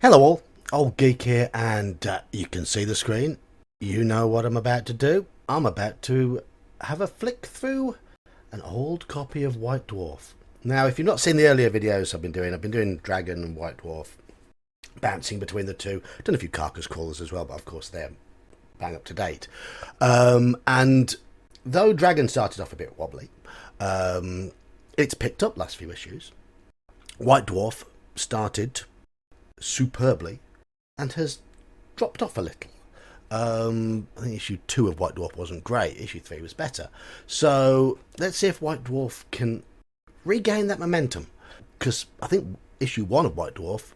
Hello all, Old Geek here, and you can see the screen. You know what I'm about to do. I'm about to have a flick through an old copy of White Dwarf. Now, if you've not seen the earlier videos I've been doing Dragon and White Dwarf, bouncing between the two. Done a few carcass crawlers as well, but of course they're bang up to date. And though Dragon started off a bit wobbly, it's picked up last few issues. White Dwarf started superbly and has dropped off a little. I think issue 2 of White Dwarf wasn't great. Issue 3 was better. So let's see if White Dwarf can regain that momentum, because I think issue 1 of White Dwarf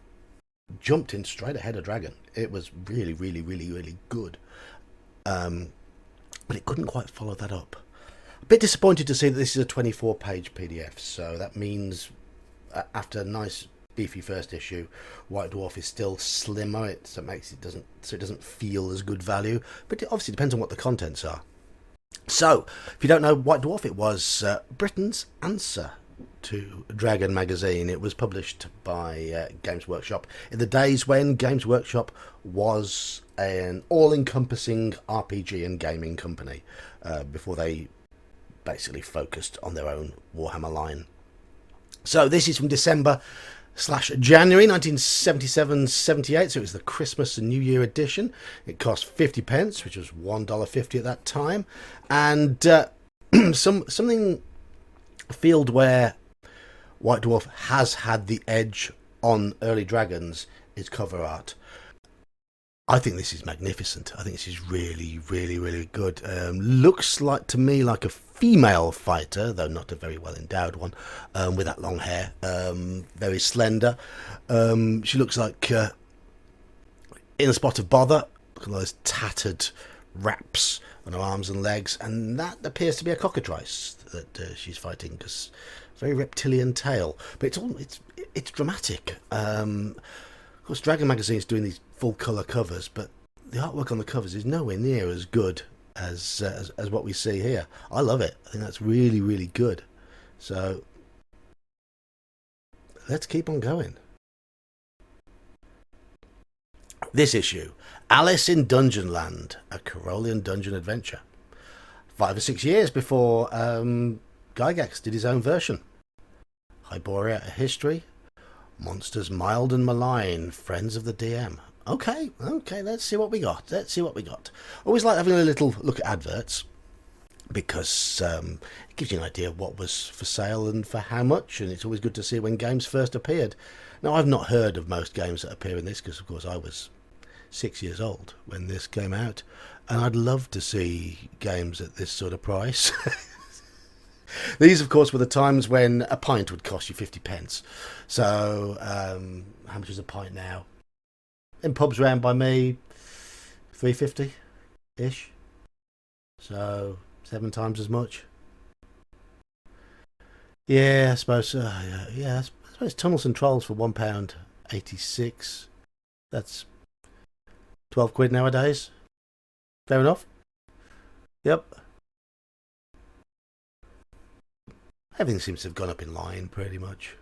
jumped in straight ahead of Dragon. It was really good, but it couldn't quite follow that up. A bit disappointed to see that this is a 24-page PDF, so that means after a nice beefy first issue, White Dwarf is still slimmer. So it doesn't feel as good value, but it obviously depends on what the contents are. So if you don't know White Dwarf, it was Britain's answer to Dragon magazine. It was published by Games Workshop in the days when Games Workshop was an all-encompassing RPG and gaming company, before they basically focused on their own Warhammer line. So this is from December/January 1977-78, so it was the Christmas and New Year edition. It cost 50 pence, which was $1.50 at that time, and something a field where White Dwarf has had the edge on early Dragons is cover art. I think this is magnificent. I think this is really good. Looks like to me like a female fighter, though not a very well endowed one, with that long hair, very slender. She looks like in a spot of bother. Look at those tattered wraps on her arms and legs, and that appears to be a cockatrice that she's fighting, because very reptilian tail. But it's dramatic. Of course, Dragon magazine's doing these full colour covers, but the artwork on the covers is nowhere near as good as what we see here. I love it. I think that's really good. So let's keep on going. This issue, Alice in Dungeonland, a Corollian dungeon adventure. 5 or 6 years before Gygax did his own version. Hyperion, a history. Monsters mild and malign, friends of the DM. Okay, let's see what we got. Always like having a little look at adverts, because it gives you an idea of what was for sale and for how much, and it's always good to see when games first appeared. Now, I've not heard of most games that appear in this, because of course I was 6 years old when this came out, and I'd love to see games at this sort of price. These, of course, were the times when a pint would cost you 50 pence. So, how much is a pint now? In pubs round by me, 3.50-ish. So, 7 times as much. Yeah, I suppose. I suppose Tunnels and Trolls for £1.86. That's 12 quid nowadays. Fair enough. Yep. Everything seems to have gone up in line, pretty much.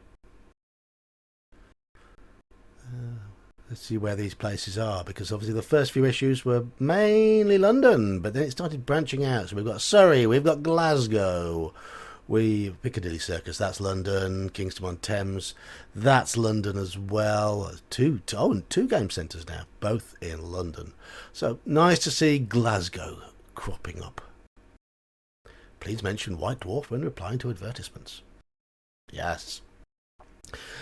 Let's see where these places are, because obviously the first few issues were mainly London, but then it started branching out. So we've got Surrey, we've got Glasgow, Piccadilly Circus, that's London. Kingston-on-Thames, that's London as well. Two game centres now, both in London. So nice to see Glasgow cropping up. Please mention White Dwarf when replying to advertisements. Yes.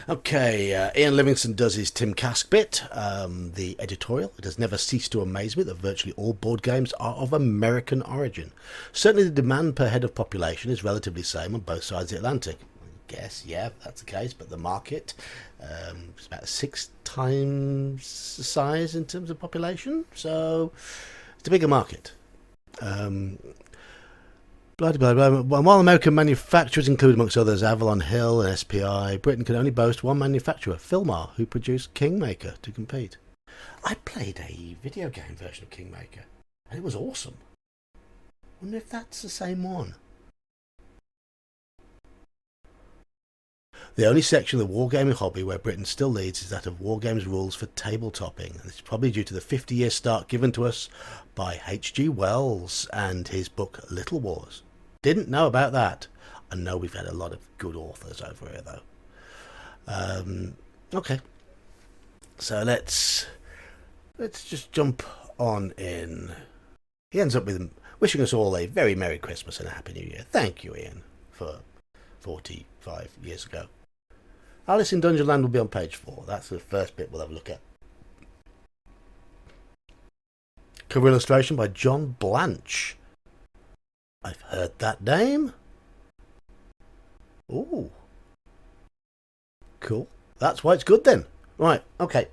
Okay, Ian Livingstone does his Tim Kask bit. The editorial. It has never ceased to amaze me that virtually all board games are of American origin. Certainly the demand per head of population is relatively same on both sides of the Atlantic. I guess, yeah, that's the case, but the market is about 6 times the size in terms of population, so it's a bigger market. Blah, blah, blah. While American manufacturers include, amongst others, Avalon Hill and SPI, Britain can only boast one manufacturer, Philmar, who produced Kingmaker to compete. I played a video game version of Kingmaker, and it was awesome. I wonder if that's the same one. The only section of the wargaming hobby where Britain still leads is that of wargames rules for tabletopping. And it's probably due to the 50-year start given to us by H.G. Wells and his book Little Wars. Didn't know about that. I know we've had a lot of good authors over here, though. Okay. So let's just jump on in. He ends up with wishing us all a very Merry Christmas and a Happy New Year. Thank you, Ian, for 45 years ago. Alice in Dungeonland will be on page 4. That's the first bit we'll have a look at. Cover illustration by John Blanche. I've heard that name. Ooh. Cool. That's why it's good then. Right, okay.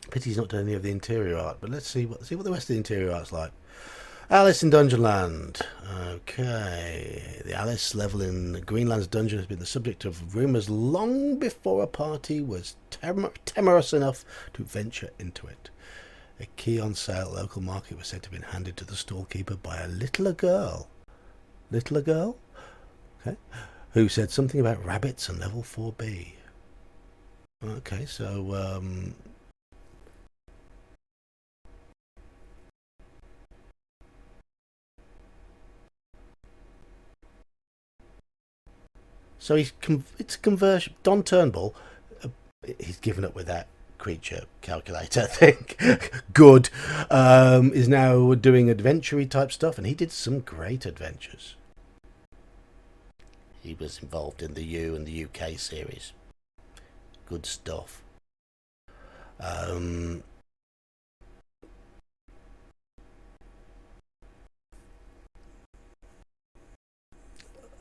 Pity he's not doing any of the interior art, but let's see what the rest of the interior art's like. Alice in Dungeonland. Okay. The Alice level in Greenland's dungeon has been the subject of rumours long before a party was timorous enough to venture into it. A key on sale at local market was said to have been handed to the storekeeper by a littler girl. Littler girl? Okay. Who said something about rabbits and level 4B. Okay, so so it's a conversion. Don Turnbull, he's given up with that creature calculator, I think. Good. Is now doing adventure-y type stuff, and he did some great adventures. He was involved in the U and the UK series. Good stuff.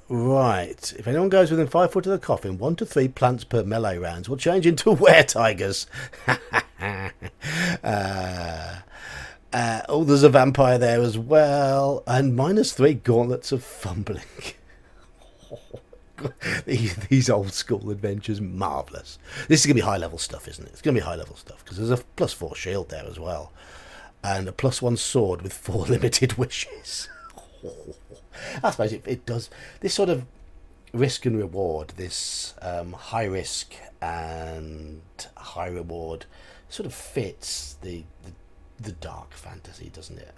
Right. If anyone goes within 5 foot of the coffin, 1 to 3 plants per melee rounds will change into were-tigers. Oh, there's a vampire there as well. And -3 gauntlets of fumbling. These old school adventures, marvellous. This is going to be high level stuff, isn't it? It's going to be high level stuff because there's a +4 shield there as well. And a +1 sword with 4 limited wishes. I suppose it does this sort of risk and reward, this high risk and high reward sort of fits the dark fantasy, doesn't it?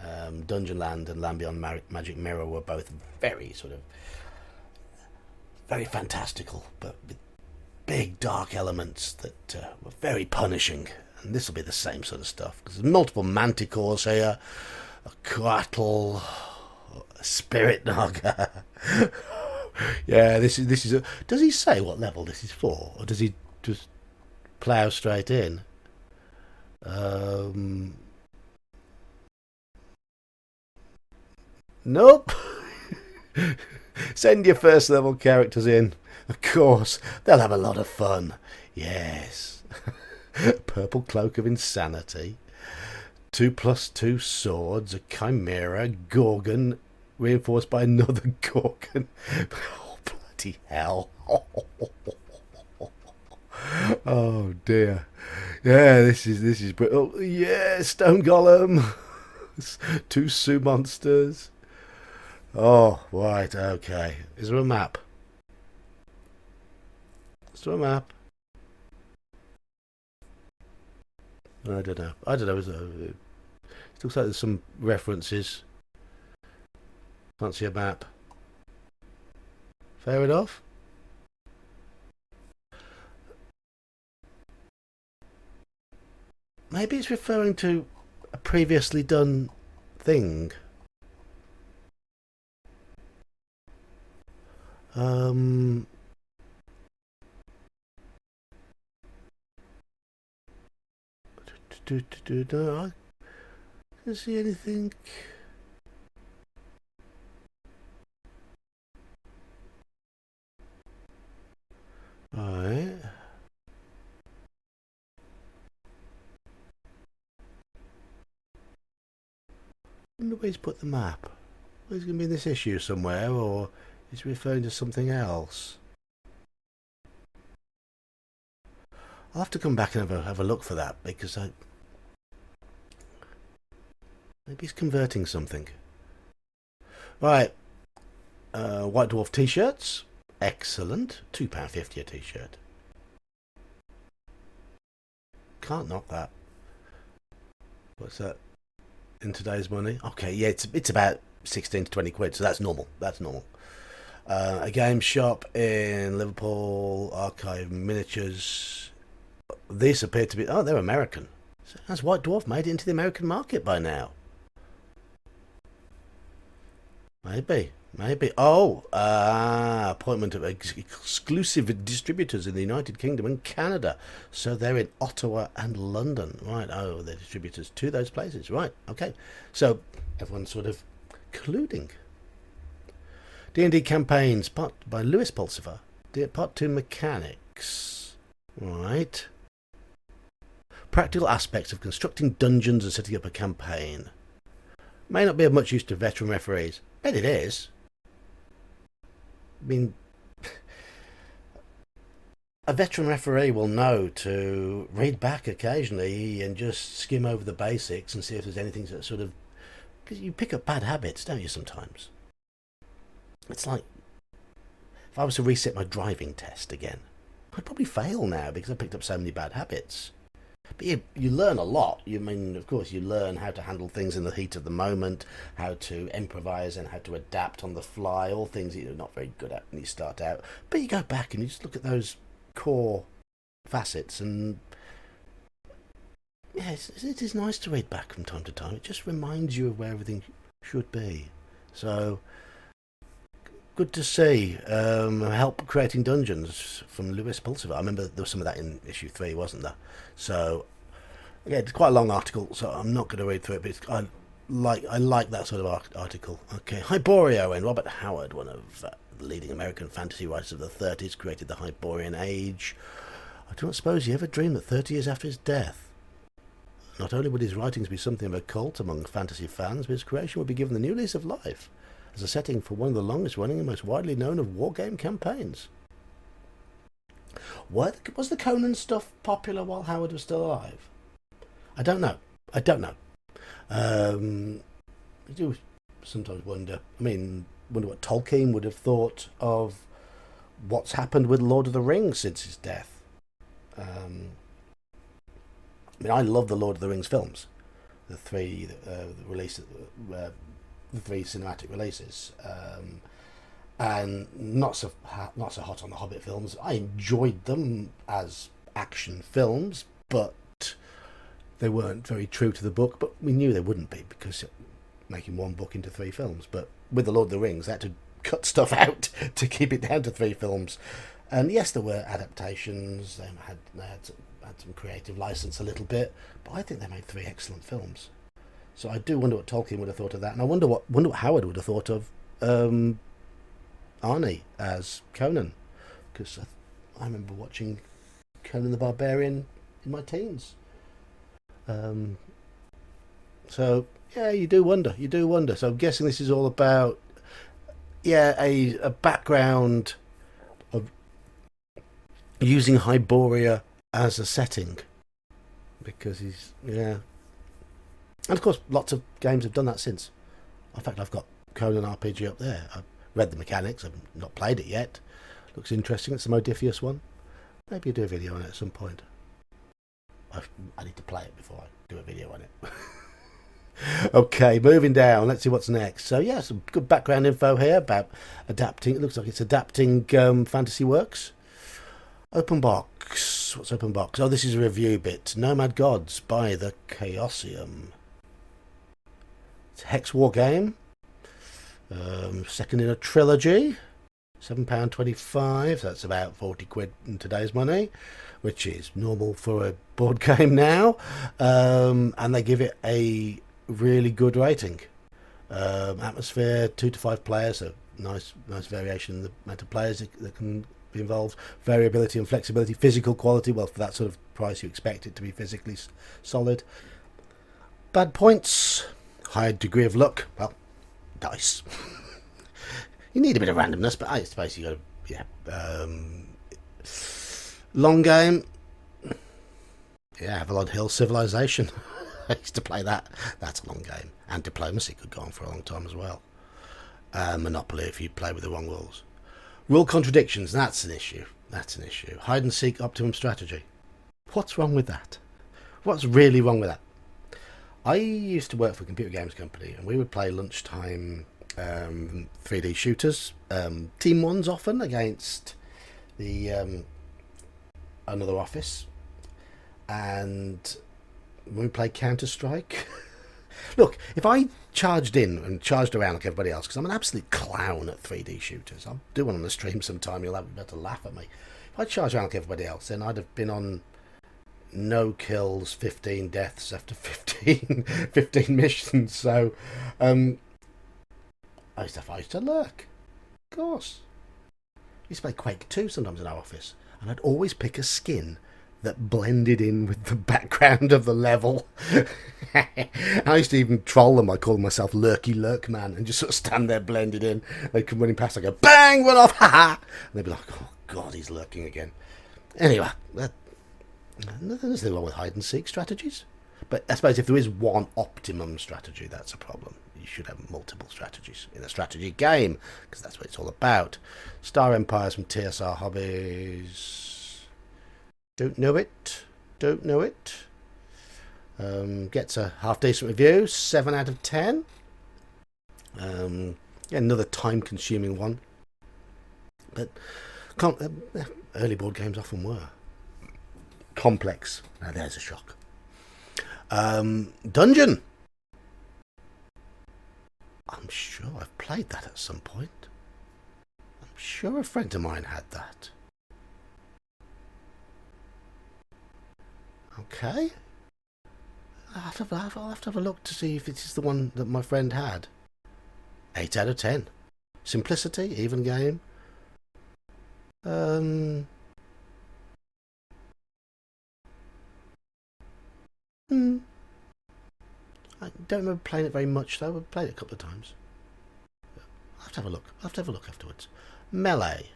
Dungeonland and Land Beyond Magic Mirror were both very sort of very fantastical, but with big dark elements that were very punishing. And this will be the same sort of stuff because there's multiple manticores here, a Quattle, a Spirit Naga. Yeah, this is a. Does he say what level this is for, or does he just plough straight in? Nope. Send your first level characters in. Of course, they'll have a lot of fun. Yes. Purple Cloak of Insanity. 2+2 swords, a Chimera, Gorgon, reinforced by another Gorgon. Oh, bloody hell. Oh dear. Yeah, this is oh yeah, Stone Golem. 2 Sioux monsters. Oh, right, okay. Is there a map? Is there a map? I don't know. It looks like there's some references. Can't see a map. Fair enough. Maybe it's referring to a previously done thing. I can't see anything. Alright. I wonder where he's put the map. Well, he's going to be in this issue somewhere, or is he referring to something else? I'll have to come back and have a look for that, because maybe he's converting something. Right. White Dwarf t-shirts. Excellent. £2.50 a t-shirt. Can't knock that. What's that in today's money? Okay, yeah, it's about 16 to 20 quid, so that's normal. That's normal. A game shop in Liverpool, Archive Miniatures. These appear to be... Oh, they're American. So has White Dwarf made it into the American market by now? Maybe. Oh, appointment of exclusive distributors in the United Kingdom and Canada. So they're in Ottawa and London. Right, oh, they're distributors to those places. Right, okay. So everyone's sort of colluding. D&D campaigns, part by Lewis Pulsifer. Part 2 mechanics. Right. Practical aspects of constructing dungeons and setting up a campaign. May not be of much use to veteran referees. Bet it is. I mean, a veteran referee will know to read back occasionally and just skim over the basics and see if there's anything that sort of... Because you pick up bad habits, don't you, sometimes? It's like, if I was to reset my driving test again, I'd probably fail now because I picked up so many bad habits. But you learn a lot. Of course, you learn how to handle things in the heat of the moment, how to improvise and how to adapt on the fly, all things that you're not very good at when you start out. But you go back and you just look at those core facets and... Yeah, it is nice to read back from time to time. It just reminds you of where everything should be. So... Good to see. Help creating dungeons from Lewis Pulsifer. I remember there was some of that in issue 3, wasn't there? So, yeah, it's quite a long article, so I'm not going to read through it, but I like that sort of article. Okay, Hyperion and Robert Howard, one of the leading American fantasy writers of the 30s, created the Hyperion Age. I do not suppose he ever dreamed that 30 years after his death, not only would his writings be something of a cult among fantasy fans, but his creation would be given the new lease of life as a setting for one of the longest running and most widely known of wargame campaigns. Was the Conan stuff popular while Howard was still alive? I don't know. I do sometimes wonder. wonder what Tolkien would have thought of what's happened with Lord of the Rings since his death. I love the Lord of the Rings films, the three the 3 cinematic releases, and not so hot on the Hobbit films. I enjoyed them as action films, but they weren't very true to the book. But we knew they wouldn't be because making one book into 3 films. But with the Lord of the Rings, they had to cut stuff out to keep it down to 3 films. And yes, there were adaptations. They had some creative license a little bit, but I think they made 3 excellent films. So I do wonder what Tolkien would have thought of that, and I wonder what Howard would have thought of Arnie as Conan, because I remember watching Conan the Barbarian in my teens. So yeah, you do wonder. So I'm guessing this is all about a background of using Hyboria as a setting, because he's and of course lots of games have done that since. In fact, I've got Conan RPG up there. I've read the mechanics. I've not played it yet. Looks interesting. It's the Modiphius one. Maybe I'll do a video on it at some point. I need to play it before I do a video on it. Okay, moving down. Let's see what's next. So yeah, some good background info here about adapting. It looks like it's adapting fantasy works. Open box. What's open box? Oh, this is a review bit. Nomad Gods by the Chaosium. It's a Hex War game. Second in a trilogy. £7.25. That's about 40 quid in today's money, which is normal for a board game now. And they give it a really good rating. Atmosphere, 2 to 5 players, so nice variation in the amount of players that can be involved. Variability and flexibility. Physical quality, well, for that sort of price you expect it to be physically solid. Bad points, high degree of luck. Well, dice. You need a bit of randomness, but I suppose you got to, long game. Yeah, Avalon Hill Civilization. I used to play that. That's a long game. And Diplomacy could go on for a long time as well. Monopoly if you play with the wrong rules. Rule contradictions, that's an issue. That's an issue. Hide and seek optimum strategy. What's wrong with that? What's really wrong with that? I used to work for a computer games company, and we would play lunchtime 3D shooters, team ones often against the another office, and when we played Counter-Strike. Look, if I charged in and charged around like everybody else, because I'm an absolute clown at 3D shooters, I'll do one on the stream sometime, you'll have to laugh at me. If I charged around like everybody else, then I'd have been on no kills, 15 deaths after 15 missions. So I used to lurk, of course. I used to play Quake 2 sometimes in our office, and I'd always pick a skin that blended in with the background of the level. I used to even troll them. I called myself Lurky Lurk Man, and just sort of stand there blended in. They'd come running past, I go, bang, run off, ha ha! And they'd be like, oh God, he's lurking again. Anyway, there's nothing wrong with hide and seek strategies. But I suppose if there is one optimum strategy, that's a problem. You should have multiple strategies in a strategy game, because that's what it's all about. Star Empires from TSR Hobbies. Don't know it. Gets a half decent review, 7 out of 10. Another time consuming one. But early board games often were. Complex. Now there's a shock. Dungeon. I'm sure I've played that at some point. I'm sure a friend of mine had that. Okay. I'll have to have a look to see if it is the one that my friend had. 8 out of 10. Simplicity, even game. I don't remember playing it very much though. I've played it a couple of times. I'll have to have a look. Afterwards. Melee.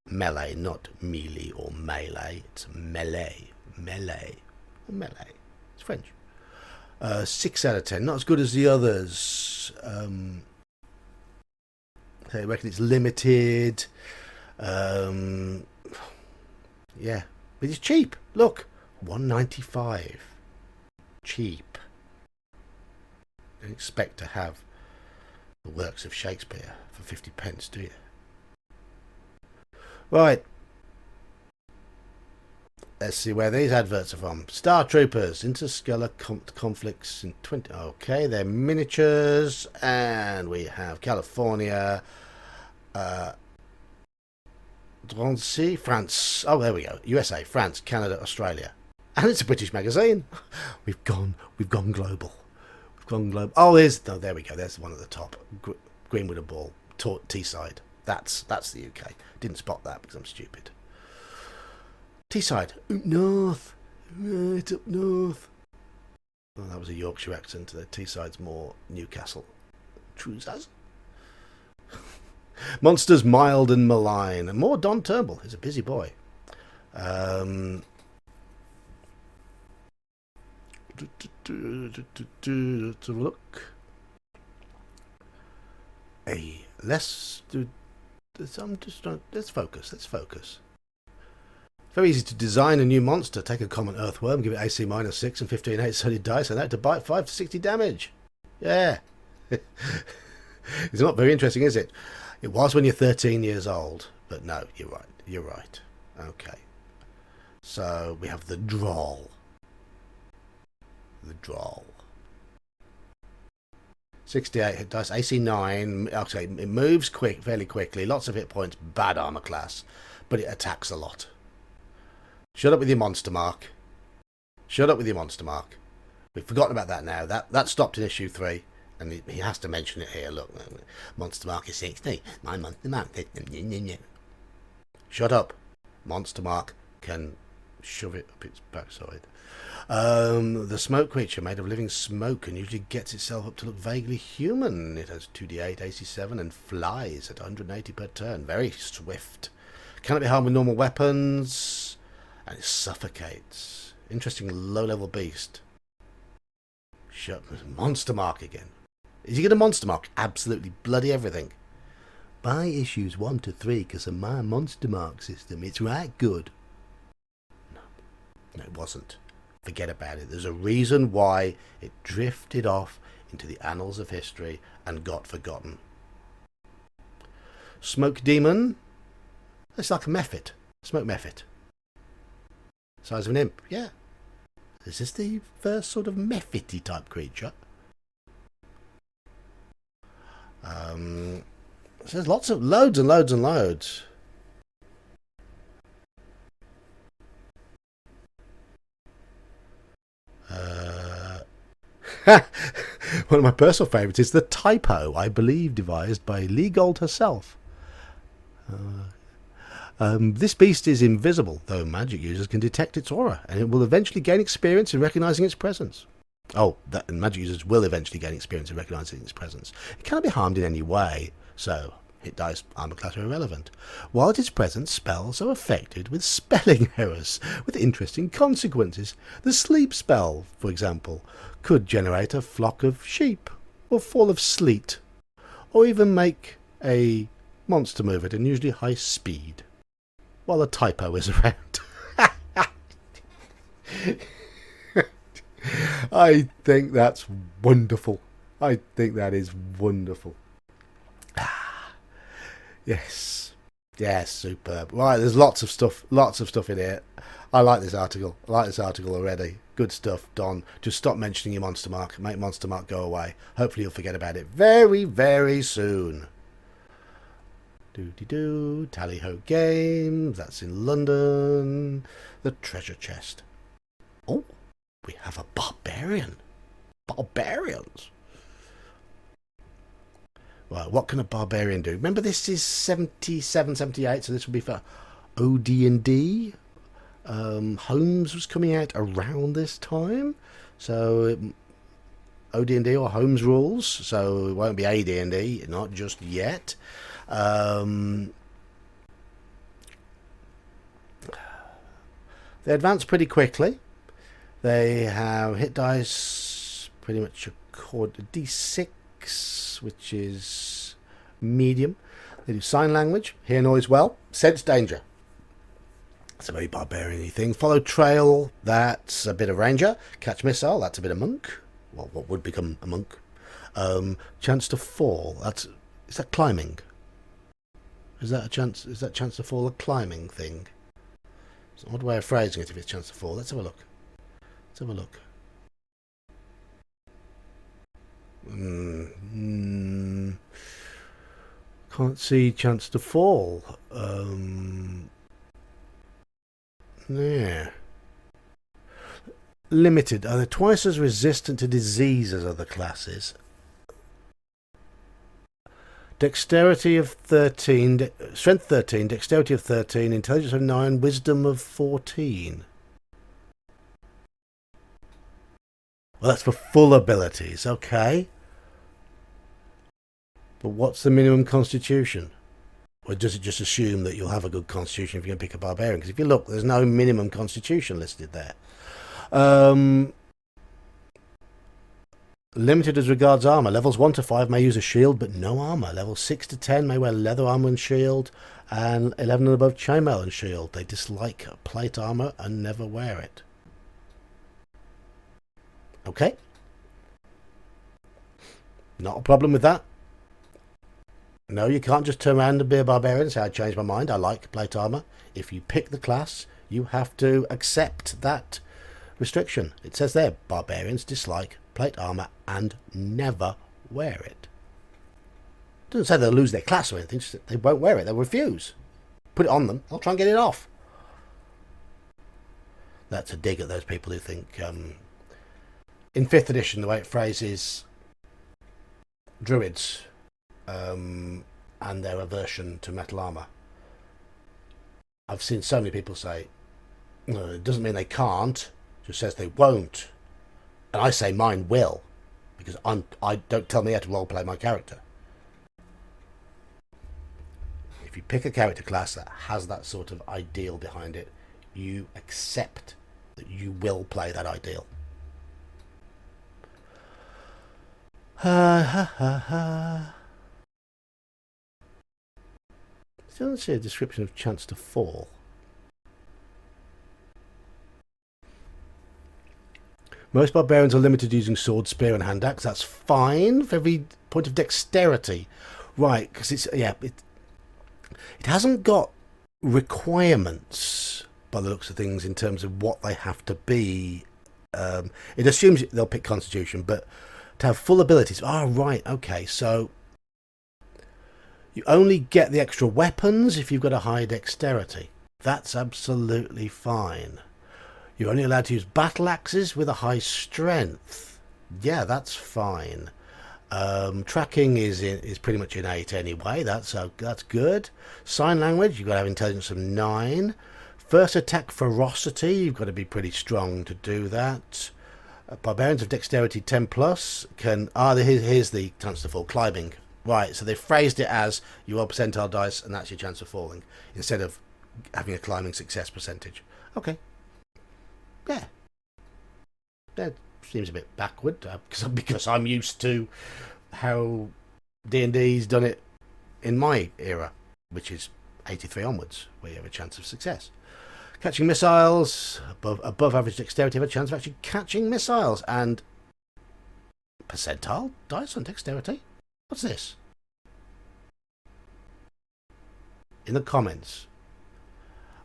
Melee, not melee or melee. It's melee. Melee. It's French. 6 out of 10. Not as good as the others. I reckon it's limited. Yeah. But it's cheap. Look. $1.95. Cheap. Don't expect to have the works of Shakespeare for 50 pence, do you? Right. Let's see where these adverts are from. Star Troopers, Interstellar Conflicts in 20... Okay, they're miniatures. And we have California. Drancy, France. Oh, there we go. USA, France, Canada, Australia. And it's a British magazine. We've gone global. Oh, there we go. There's the one at the top. Green with a ball. Teesside. That's the UK. Didn't spot that because I'm stupid. Teesside. Up north. Right up north. Oh, that was a Yorkshire accent. Teesside's more Newcastle. Trousers. Monsters mild and malign. And more Don Turnbull. He's a busy boy. Let's have a look. Let's focus. Very easy to design a new monster. Take a common earthworm, give it AC -6 and 15 8-sided dice, and that to bite 5 to 60 damage. Yeah. It's not very interesting, is it? It was when you're 13 years old, but no, you're right. Okay. So we have the Droll. 68 hit dice, AC 9. Okay, it moves fairly quickly. Lots of hit points. Bad armor class, but it attacks a lot. Shut up with your Monstermark. We've forgotten about that now. That stopped in issue 3, and he has to mention it here. Look, Monstermark is 60. My Monstermark. Shut up. Monstermark can shove it up its backside. The smoke creature, made of living smoke, and usually gets itself up to look vaguely human. It has 2d8, AC 7, and flies at 180 per turn. Very swift. Cannot be harmed with normal weapons, and it suffocates. Interesting low-level beast. Shut Monstermark again. Is he going to Monstermark absolutely bloody everything? buy issues 1 to 3 because of my Monstermark system. It's right good. No, it wasn't. Forget about it. There's a reason why it drifted off into the annals of history and got forgotten. Smoke Demon. It's like a mephit. Smoke mephit. Size of an imp. Yeah. Is this the first sort of mephity type creature? So there's loads and loads. One of my personal favourites is the typo, I believe devised by Lee Gold herself. This beast is invisible, though magic users can detect its aura, and it will eventually gain experience in recognising its presence. Magic users will eventually gain experience in recognising its presence. It cannot be harmed in any way, so hit dice armor class are irrelevant. While at its presence, spells are affected with spelling errors, with interesting consequences. The sleep spell, for example, could generate a flock of sheep, or fall of sleet, or even make a monster move at unusually high speed, while a typo is around. I think that's wonderful. I think that is wonderful. Yes, superb. Right, there's lots of stuff in here. I like this article. Already. Good stuff, Don. Just stop mentioning your Monstermark. Make Monstermark go away. Hopefully you'll forget about it very, very soon. Tally-ho Games. That's in London. The treasure chest. Oh, we have a barbarian. Barbarians. Right, what can a barbarian do? Remember, this is 77, 78, so this will be for OD&D. Holmes was coming out around this time, so OD&D or Holmes rules, so it won't be AD&D, not just yet. They advance pretty quickly. They have hit dice pretty much according to D6, which is medium. They do sign language, hear noise well, sense danger. That's a very barbarian-y thing. Follow trail, that's a bit of ranger. Catch missile, that's a bit of monk. Well, what would become a monk. Chance to fall, is that climbing? Is that chance to fall a climbing thing? It's an odd way of phrasing it if it's chance to fall. Let's have a look. Can't see chance to fall. Yeah. Limited. Are they twice as resistant to disease as other classes? Dexterity of 13, strength 13, dexterity of 13, intelligence of 9, wisdom of 14. Well, that's for full abilities, okay. But what's the minimum constitution? Or does it just assume that you'll have a good constitution if you're going to pick a barbarian? Because if you look, there's no minimum constitution listed there. Limited as regards armour. Levels 1 to 5 may use a shield, but no armour. Levels 6 to 10 may wear leather armour and shield, and 11 and above chainmail and shield. They dislike plate armour and never wear it. Okay. Not a problem with that. No, you can't just turn around and be a barbarian and say, I changed my mind, I like plate armour. If you pick the class, you have to accept that restriction. It says there, barbarians dislike plate armour and never wear it. It doesn't say they'll lose their class or anything, just they won't wear it, they'll refuse. Put it on them, they'll try and get it off. That's a dig at those people who think... in 5th edition, the way it phrases druids and their aversion to metal armour. I've seen so many people say, no, it doesn't mean they can't, it just says they won't. And I say mine will, because I don't tell me how to roleplay my character. If you pick a character class that has that sort of ideal behind it, you accept that you will play that ideal. Doesn't see a description of chance to fall. Most barbarians are limited to using sword, spear, and hand axe. That's fine for every point of dexterity, right? Because it hasn't got requirements by the looks of things in terms of what they have to be. It assumes they'll pick Constitution, but to have full abilities. Right, okay. So you only get the extra weapons if you've got a high dexterity. That's absolutely fine. You're only allowed to use battle axes with a high strength. Yeah, that's fine. Tracking is pretty much innate anyway. That's good. Sign language, you've got to have intelligence of 9. First attack ferocity, you've got to be pretty strong to do that. Barbarians of dexterity 10 plus can... here's the chance to fall. Climbing. Right, so they phrased it as you roll percentile dice and that's your chance of falling, instead of having a climbing success percentage. Okay. Yeah. That seems a bit backward, because I'm used to how D&D's done it in my era, which is 83 onwards, where you have a chance of success. Catching missiles, above average dexterity, have a chance of actually catching missiles. And percentile dice on dexterity? What's this? In the comments.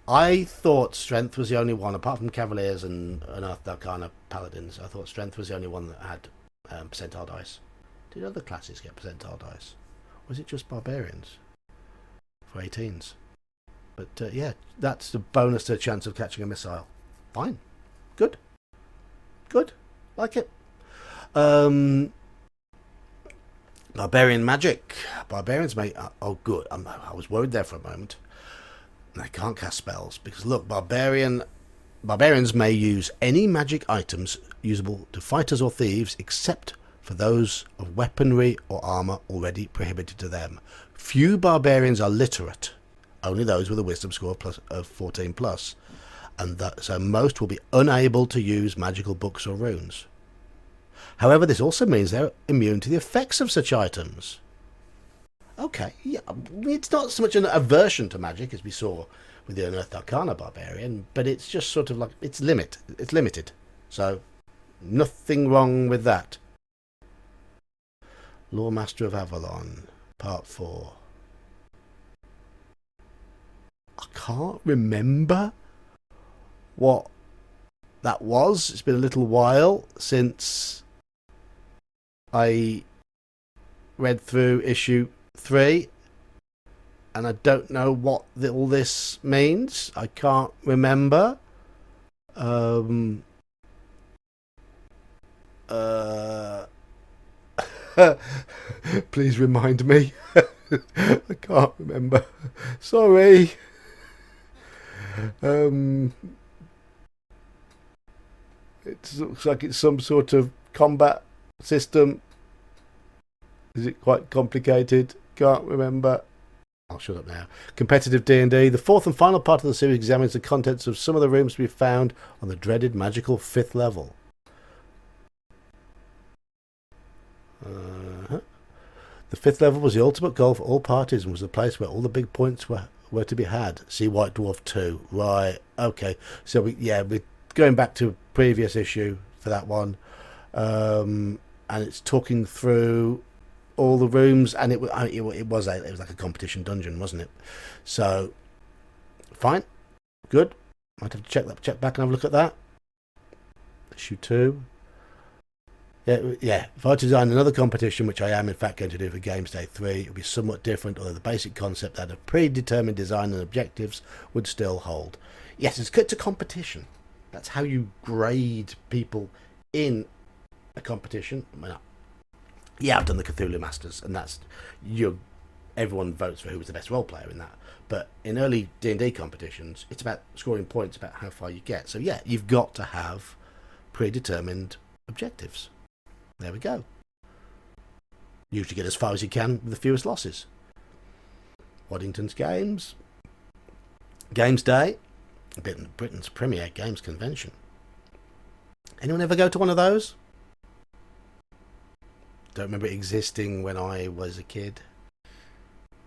I thought strength was the only one, apart from Cavaliers and Unearthed Arcana Paladins. I thought strength was the only one that had percentile dice. Did other classes get percentile dice? Or was it just Barbarians for 18s? But yeah, that's the bonus to a chance of catching a missile. Fine. Good. Good. Like it. Barbarian Magic. Barbarians may... oh, good. I was worried there for a moment. They can't cast spells because, look, Barbarians may use any magic items usable to fighters or thieves except for those of weaponry or armor already prohibited to them. Few barbarians are literate, only those with a wisdom score of 14 plus, and so most will be unable to use magical books or runes. However, this also means they're immune to the effects of such items. Okay, yeah, it's not so much an aversion to magic as we saw with the Unearthed Arcana Barbarian, but it's just sort of like, it's limited. So, nothing wrong with that. Lore Master of Avalon, Part 4. I can't remember what that was. It's been a little while since I read through issue 3, and I don't know what all this means. I can't remember. Please remind me. I can't remember. Sorry. It looks like it's some sort of combat system. Is it quite complicated? Can't remember. I'll shut up now. Competitive D&D. The fourth and final part of the series examines the contents of some of the rooms to be found on the dreaded magical 5th level. The 5th level was the ultimate goal for all parties and was the place where all the big points were to be had. See White Dwarf 2. Right. Okay. So we're going back to a previous issue for that one. And it's talking through all the rooms, and it was like a competition dungeon, wasn't it? So fine, good. Might have to check back and have a look at that. Issue 2. Yeah. If I design another competition, which I am in fact going to do for Games Day 3, it would be somewhat different, although the basic concept that of predetermined design and objectives would still hold. Yes, it's a competition. That's how you grade people in a competition. Yeah, I've done the Cthulhu Masters, and that's everyone votes for who was the best role player in that. But in early D&D competitions, it's about scoring points about how far you get. So yeah, you've got to have predetermined objectives. There we go. Usually get as far as you can with the fewest losses. Waddington's Games. Games Day. Britain's premier games convention. Anyone ever go to one of those? Don't remember it existing when I was a kid.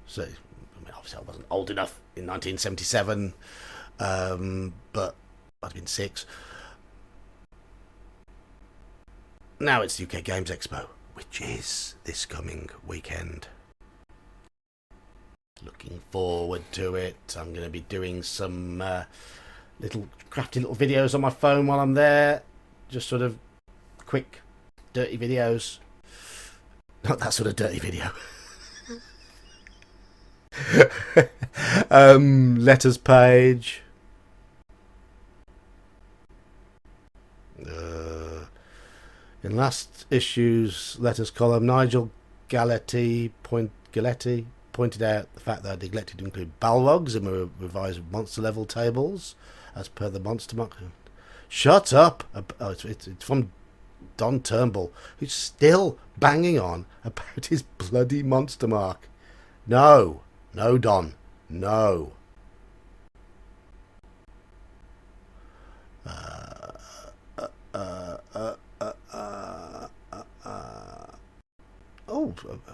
So, obviously I wasn't old enough in 1977, but I'd been 6. Now it's UK Games Expo, which is this coming weekend. Looking forward to it. I'm going to be doing some little crafty little videos on my phone while I'm there. Just sort of quick, dirty videos. Not that sort of dirty video. Letters page. In last issue's letters column, Nigel Galletti pointed out the fact that I neglected to include Balrogs in my revised monster level tables, as per the Monstermark. Shut up! Oh, it's from Don Turnbull, who's still banging on about his bloody Monstermark. No, Don, no.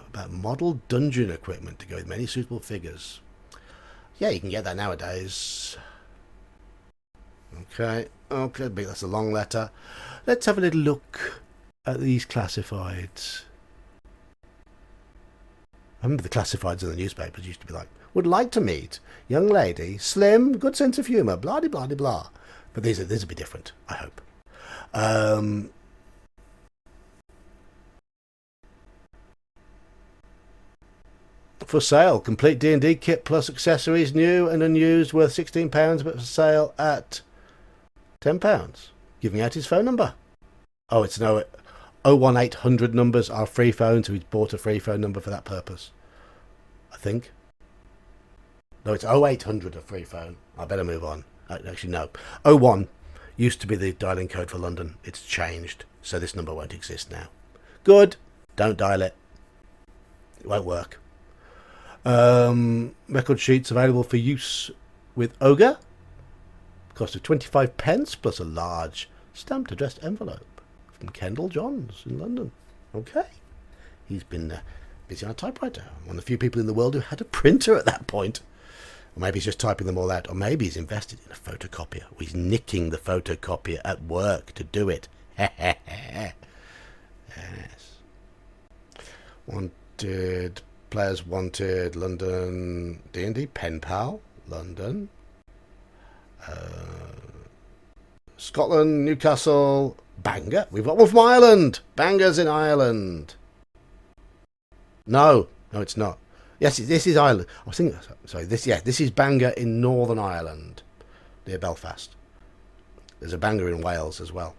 About model dungeon equipment to go with many suitable figures. Yeah, you can get that nowadays. Okay, that's a long letter. Let's have a little look at these classifieds. I remember the classifieds in the newspapers used to be like, would like to meet young lady, slim, good sense of humour, blah de blah de blah. But these will be different, I hope. For sale, complete D&D kit plus accessories, new and unused, worth £16, but for sale at £10. Giving out his phone number. Oh, it's no 01800 numbers are free phones, so he's bought a free phone number for that purpose, I think. No, it's 0800 a free phone. I better move on. Actually, no. 01 used to be the dialing code for London. It's changed, so this number won't exist now. Good. Don't dial it. It won't work. Record sheets available for use with Ogre. Cost of 25 pence plus a large stamped addressed envelope from Kendall Johns in London. Okay. He's been busy on a typewriter. One of the few people in the world who had a printer at that point. Or maybe he's just typing them all out. Or maybe he's invested in a photocopier. Or he's nicking the photocopier at work to do it. Yes. Wanted... Players Wanted, London, D&D, Pen Pal, London, Scotland, Newcastle, Bangor. We've got one from Ireland. Bangor's in Ireland. No, it's not. Yes, this is Ireland. I was thinking, sorry, this is Bangor in Northern Ireland, near Belfast. There's a Bangor in Wales as well.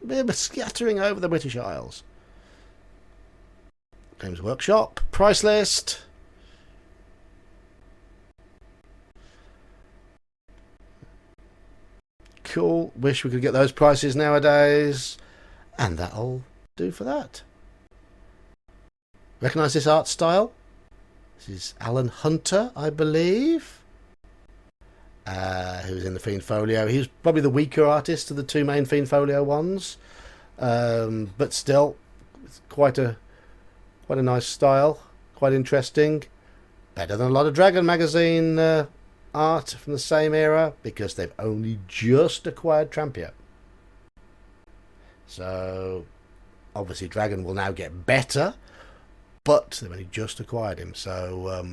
A bit of a scattering over the British Isles. Games Workshop, price list. Cool. Wish we could get those prices nowadays. And that'll do for that. Recognise this art style? This is Alan Hunter, I believe. Who was in the Fiend Folio. He was probably the weaker artist of the two main Fiend Folio ones. But still, it's quite a nice style, quite interesting. Better than a lot of Dragon magazine art from the same era, because they've only just acquired Trampier. So, obviously Dragon will now get better, but they've only just acquired him. So,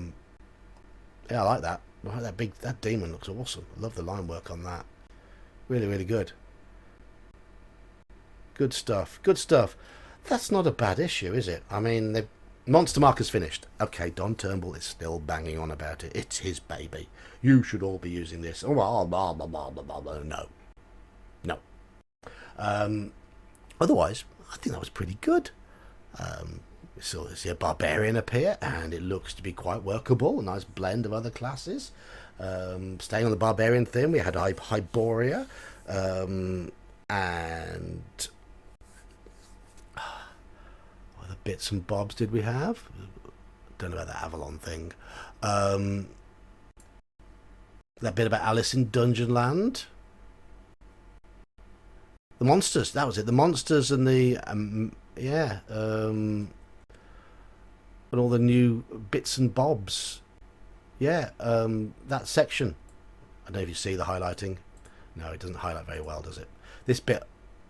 yeah, I like that. I like that demon looks awesome. I love the line work on that. Really, really good. Good stuff. That's not a bad issue, is it? I mean, Monstermark is finished. Okay, Don Turnbull is still banging on about it. It's his baby. You should all be using this. Oh, blah, blah, blah, blah, blah, blah. No. Otherwise, I think that was pretty good. So you see a Barbarian appear, and it looks to be quite workable. A nice blend of other classes. Staying on the Barbarian theme, we had Hyboria, and... bits and bobs did we have? Don't know about that Avalon thing. That bit about Alice in Dungeonland. The monsters, that was it. The monsters and the and all the new bits and bobs. yeah, that section. I don't know if you see the highlighting. No, it doesn't highlight very well, does it? This bit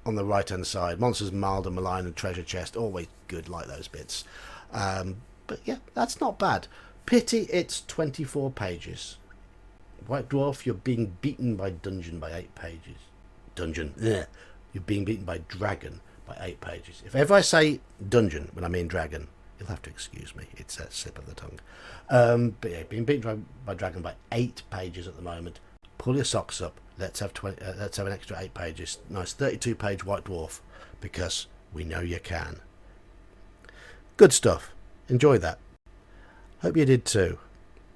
on the right hand side, monsters mild and malign and treasure chest, always good, like those bits. But yeah, that's not bad. Pity it's 24 pages. White Dwarf, you're being beaten by dungeon by 8 pages. Dungeon, ugh. You're being beaten by dragon by 8 pages. If ever I say dungeon when I mean dragon, you'll have to excuse me. It's a slip of the tongue. But yeah, being beaten by dragon by 8 pages at the moment. Pull your socks up. Let's have an extra 8 pages. Nice 32-page White Dwarf, because we know you can. Good stuff. Enjoy that. Hope you did too.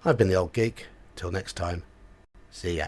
I've been the Old Geek. Till next time. See ya.